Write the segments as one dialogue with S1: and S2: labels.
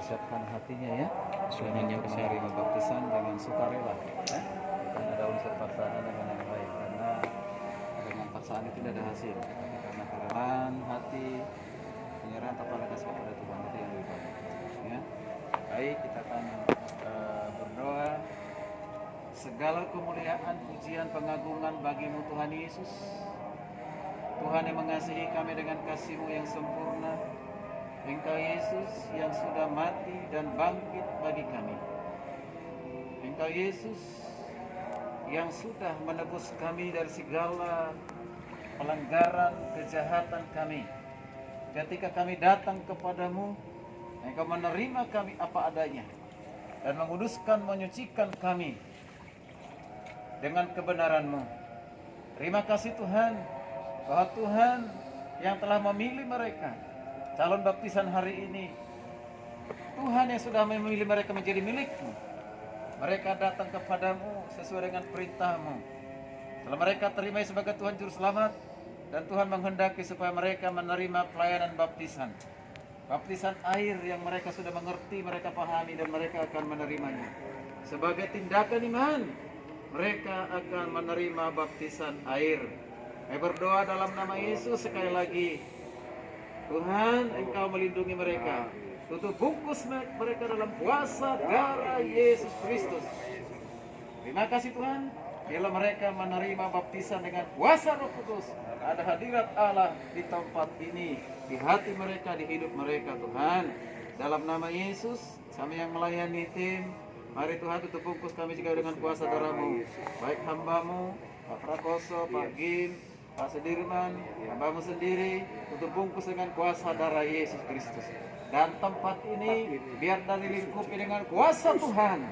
S1: mempersiapkan hatinya ya, dengan menerima baptisan dengan sukarela ya. Bukan ada unsur paksaan dengan yang baik, karena dengan paksaan itu tidak ada hasil, tapi karena kerelaan hati, penyerahan totalitas kepada Tuhan, itu yang lebih baik ya. Baik, kita akan berdoa. Segala kemuliaan, pujian, pengagungan bagimu Tuhan Yesus, Tuhan yang mengasihi kami dengan kasih-Mu yang sempurna. Engkau Yesus yang sudah mati dan bangkit bagi kami. Engkau Yesus yang sudah menebus kami dari segala pelanggaran kejahatan kami. Ketika kami datang kepadamu, Engkau menerima kami apa adanya dan menguduskan, menyucikan kami dengan kebenaran-Mu. Terima kasih Tuhan, bahwa Tuhan yang telah memilih mereka calon baptisan hari ini, Tuhan yang sudah memilih mereka menjadi milik-Mu. Mereka datang kepadamu sesuai dengan perintah-Mu. Setelah mereka terima sebagai Tuhan Juru Selamat, dan Tuhan menghendaki supaya mereka menerima pelayanan baptisan. Baptisan air yang mereka sudah mengerti, mereka pahami, dan mereka akan menerimanya. Sebagai tindakan iman, mereka akan menerima baptisan air. Saya berdoa dalam nama Yesus sekali lagi. Tuhan, Engkau melindungi mereka. Tutup bungkus mereka dalam kuasa darah Yesus Kristus. Terima kasih Tuhan. Bila mereka menerima baptisan dengan kuasa Roh Kudus, ada hadirat Allah di tempat ini, di hati mereka, di hidup mereka Tuhan. Dalam nama Yesus, kami yang melayani tim, mari Tuhan tutup bungkus kami juga dengan kuasa darah-Mu. Baik hamba-Mu, Pak Prakoso, Pak Gim, Pak Sudirman, hamba-Mu sendiri, tutup bungkus dengan kuasa darah Yesus Kristus. Dan tempat ini biar dilingkupi dengan kuasa Tuhan.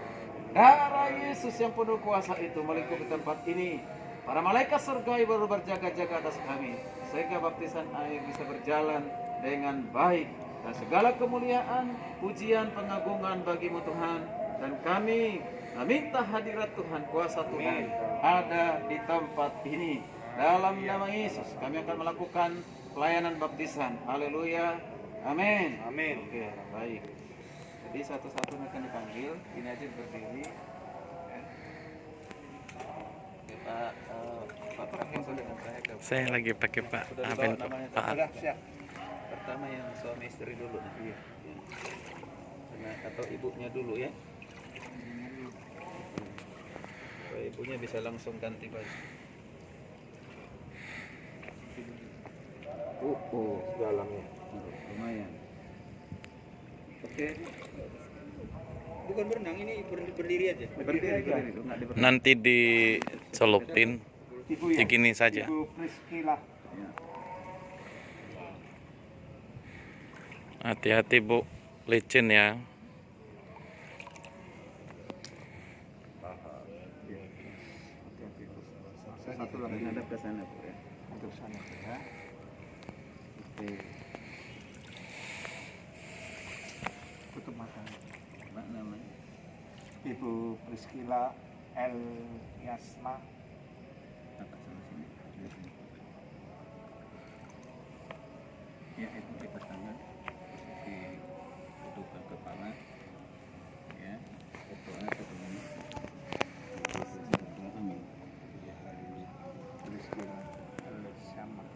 S1: Darah Yesus yang penuh kuasa itu melingkupi tempat ini. Para malaikat surgawi baru berjaga-jaga atas kami, sehingga baptisan air bisa berjalan dengan baik. Dan segala kemuliaan, pujian, pengagungan bagi-Mu Tuhan. Dan kami meminta hadirat Tuhan, kuasa Tuhan ada di tempat ini. Dalam nama Yesus kami akan melakukan pelayanan baptisan. Haleluya. Amin.
S2: Amin.
S1: Oke, baik. Jadi satu-satu akan dipanggil. Ini aja berdiri. Oke, Pak Prakoso dengan saya.
S3: Saya lagi pakai Pak Aben, Pak.
S2: Sudah siap.
S1: Pertama yang suami istri dulu. Iya. Atau ibunya dulu ya. Supaya ibunya bisa langsung ganti baju.
S2: Dalamnya.
S1: Lumayan. Oke.
S2: Bukan berenang, ini berdiri aja.
S1: Berdiri.
S3: Nanti dicelupin
S2: Ibu ya?
S3: begini saja.
S2: Ibu Priscilla.
S1: Ya.
S3: Hati-hati Bu, licin ya.
S1: Satu lagi hadap ke sana Bu ya.
S2: Untuk sana ya.
S1: Oke.
S2: Tutup matanya.
S1: Pak namanya.
S2: Ibu Priscilla El Yasma.
S1: Apa sama sini? Ya, itu kita tangan. Dudukkan kepala. Ya. Berdoa ketemu. Amin.
S2: Priscilla El Syama.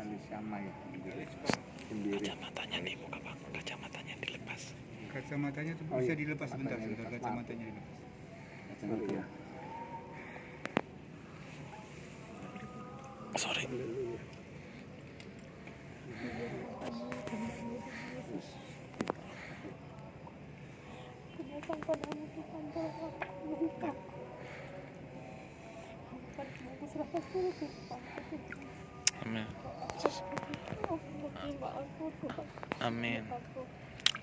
S2: El Syama itu sendiri.
S3: Kacamatanya nih, buka Pak. Kacamatanya dilepas.
S4: Kacamatanya tuh
S2: Oh,
S4: bisa
S2: iya.
S4: dilepas sebentar,
S2: Matanya
S4: sebentar
S2: dilepas.
S4: kacamatanya dilepas.
S1: Kacamata ya.
S3: Sorry.
S5: Kenyataan padamu Tuhan bahwa aku meminta. Hamba aku serahkan seluruh kehidupanku.
S3: Amin.
S5: Terima aku Tuhan.
S3: Amin.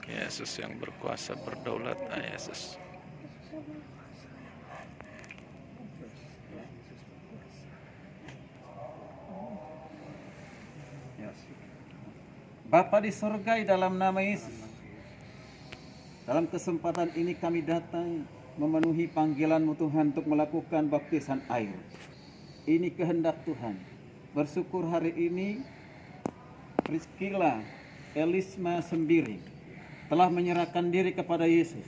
S3: Yesus yang berkuasa berdaulat, Yesus.
S1: Bapa di surga, dalam nama Yesus, dalam kesempatan ini kami datang memenuhi panggilan-Mu Tuhan untuk melakukan baptisan air. Ini kehendak Tuhan. Bersyukur hari ini Priscilla Elisma Sembiri telah menyerahkan diri kepada Yesus,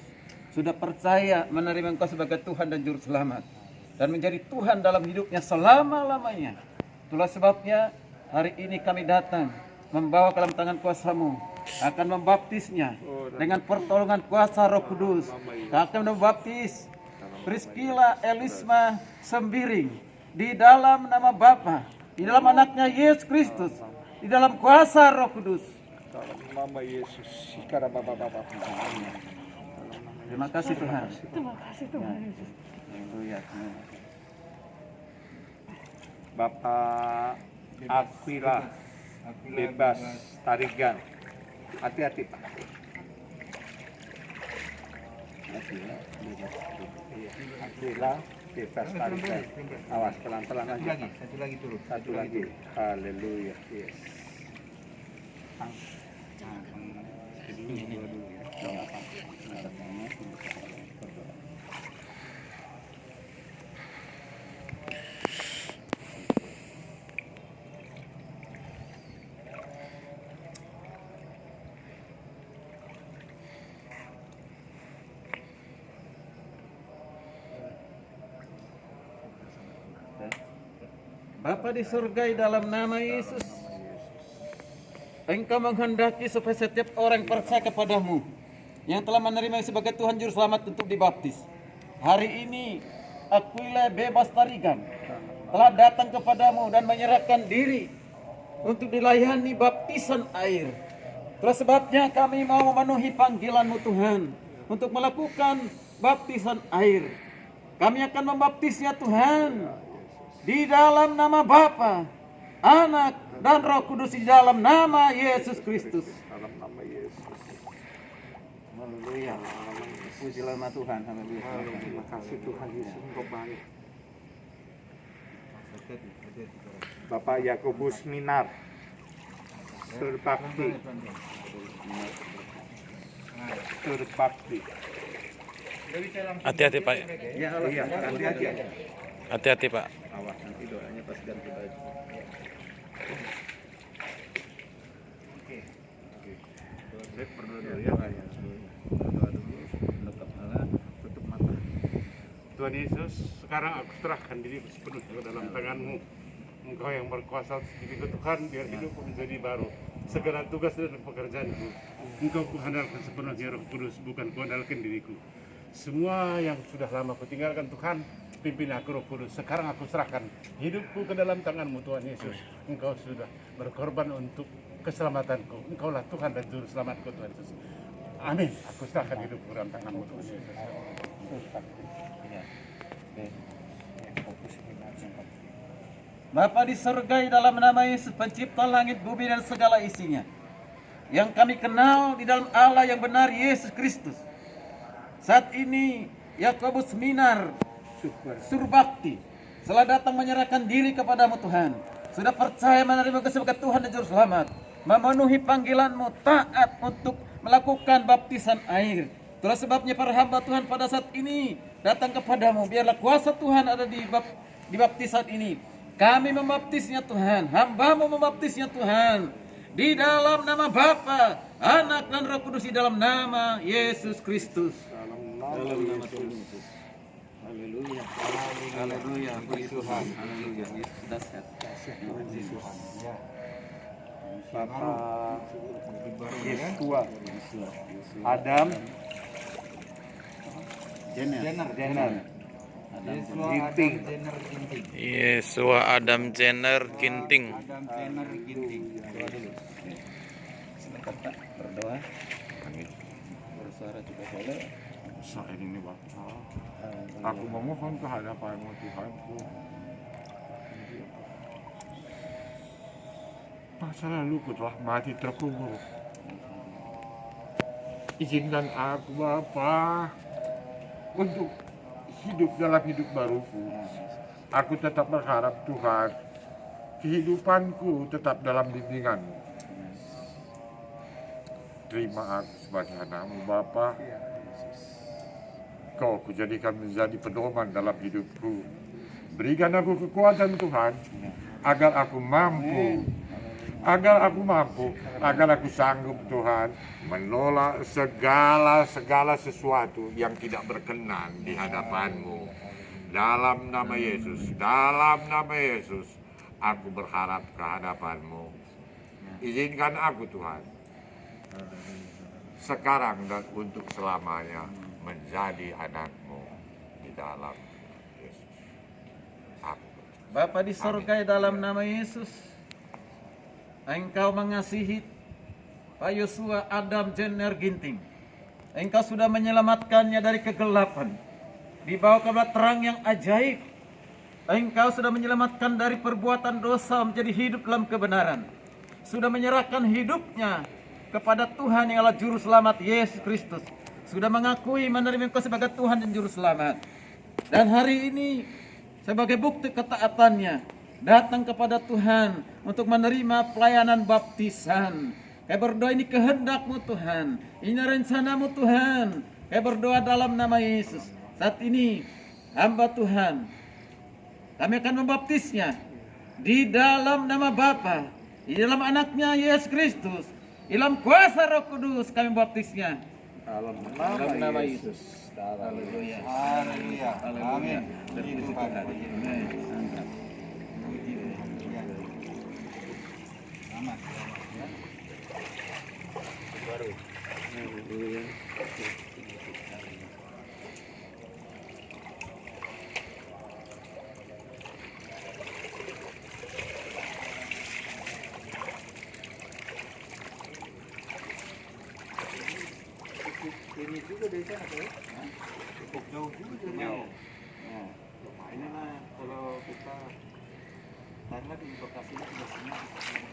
S1: sudah percaya menerima Engkau sebagai Tuhan dan Juru Selamat, dan menjadi Tuhan dalam hidupnya selama-lamanya. Itulah sebabnya hari ini kami datang membawa ke dalam tangan kuasa-Mu, akan membaptisnya dengan pertolongan kuasa Roh Kudus. Akan membaptis Priscilla Elisma Sembiring di dalam nama Bapa, di dalam anaknya Yesus Kristus, di dalam kuasa Roh Kudus.
S2: Dalam nama Yesus. Sekarang Bapak-bapak.
S1: Terima kasih Tuhan.
S5: Terima kasih Tuhan Yesus.
S1: Haleluya.
S2: Bapak Aquila bebas tarigan. Hati-hati Pak. Aquila bebas tarigan. Awas pelan-pelan aja. Satu lagi turun. Satu lagi. Haleluya. Yes.
S1: Bapa di surga, dalam nama Yesus, Engkau menghendaki supaya setiap orang percaya kepadamu yang telah menerima sebagai Tuhan Juru Selamat untuk dibaptis. Hari ini Aquila bebas tarigan telah datang kepadamu dan menyerahkan diri untuk dilayani baptisan air. Itulah sebabnya kami mau memenuhi panggilan-Mu Tuhan untuk melakukan baptisan air. Kami akan membaptisnya Tuhan di dalam nama Bapa, Anak, dan Roh Kudus, di dalam nama Yesus Kristus.
S2: Dalam nama Yesus.
S1: Haleluya. Pujilah nama Tuhan. Haleluya.
S2: Terima kasih Tuhan Yesus, Engkau baik. Bapak Yakobus Minar, Surbakti. Surbakti.
S3: Hati-hati Pak.
S1: Ya Allah.
S2: Iya, nanti aja.
S3: Hati-hati Pak.
S1: Awas nanti doanya pas ganti baju. Berdoa dulu ya. Berdoa dulu. Tutup kepala, tutup mata.
S4: Tuhan Yesus, sekarang aku serahkan diri sepenuhnya ke dalam tangan-Mu. Engkau yang berkuasa atas diriku Tuhan, biar hidupku menjadi baru. Segala tugas dan pekerjaanku, Engkau kuandalkan sepenuhnya Roh Kudus, bukan kuandalkan diriku. Semua yang sudah lama kutinggalkan Tuhan, pimpin aku Roh Kudus. Sekarang aku serahkan hidupku ke dalam tangan-Mu Tuhan Yesus. Engkau sudah berkorban untuk keselamatanku. Engkaulah Tuhan dan Juru Selamatku Tuhan Yesus. Amin. Aku serahkan hidupku ke dalam tangan-Mu Tuhan Yesus.
S1: Bapa di surga, dalam nama Yesus, pencipta langit, bumi, dan segala isinya, yang kami kenal di dalam Allah yang benar, Yesus Kristus. Saat ini Yakobus Minar Surbakti telah datang menyerahkan diri kepadamu Tuhan, sudah percaya menerima sebagai Tuhan dan Juru Selamat, memenuhi panggilan-Mu, taat untuk melakukan baptisan air. Itulah sebabnya para hamba Tuhan pada saat ini datang kepadamu. Biarlah kuasa Tuhan ada di baptisan ini. Kami membaptisnya Tuhan, hamba-Mu membaptisnya Tuhan, di dalam nama Bapa, Anak, dan Roh Kudus, di dalam nama Yesus Kristus. Dalam nama Tuhan Yesus. Haleluya. Haleluya. Puji Tuhan. Haleluya. Yesus dahsyat. Yesus.
S2: Bapak Yesua Adam Jenner Ginting.
S3: Yesua Adam Jenner Ginting.
S1: Sebentar Pak, berdoa. Bersuara juga boleh.
S4: Saat ini Bapak, aku memohon kehadapan-Mu Tuhanku. Masa laluku telah mati terkubur. Izinkan aku Bapa untuk hidup dalam hidup baruku. Aku tetap berharap Tuhan, kehidupanku tetap dalam bimbingan-Mu. Terima aku sebagai anak-Mu Bapa. Kau kujadikan menjadi pedoman dalam hidupku. Berikan aku kekuatan Tuhan, agar aku mampu
S6: agar aku mampu, agar aku sanggup Tuhan menolak segala sesuatu yang tidak berkenan di hadapan-Mu. Dalam nama Yesus, aku berharap ke hadapan-Mu. Izinkan aku Tuhan, sekarang dan untuk selamanya menjadi anak-Mu di dalam Yesus. Aku
S1: Bapa di surga, dalam nama Yesus, Engkau mengasihi Pak Yosua Adam Jenner Ginting. Engkau sudah menyelamatkannya dari kegelapan, dibawa kepada terang yang ajaib. Engkau sudah menyelamatkan dari perbuatan dosa menjadi hidup dalam kebenaran. Sudah menyerahkan hidupnya kepada Tuhan yang adalah Juru Selamat Yesus Kristus. Sudah mengakui menerima Engkau sebagai Tuhan dan Juru Selamat. Dan hari ini sebagai bukti ketaatannya datang kepada Tuhan untuk menerima pelayanan baptisan. Kami berdoa ini kehendak-Mu Tuhan, ini rencana-Mu Tuhan. Kami berdoa dalam nama Yesus. Saat ini hamba Tuhan, kami akan membaptisnya di dalam nama Bapa, di dalam anaknya Yesus Kristus, di dalam kuasa Roh Kudus kami membaptisnya.
S2: Dalam
S1: Nama Yesus.
S2: Haleluya.
S1: Amin.
S2: Ini juga dari sana tuh. Cukup jauh juga dari
S1: Nah, ini lah kalau kita karena di lokasinya sudah sini.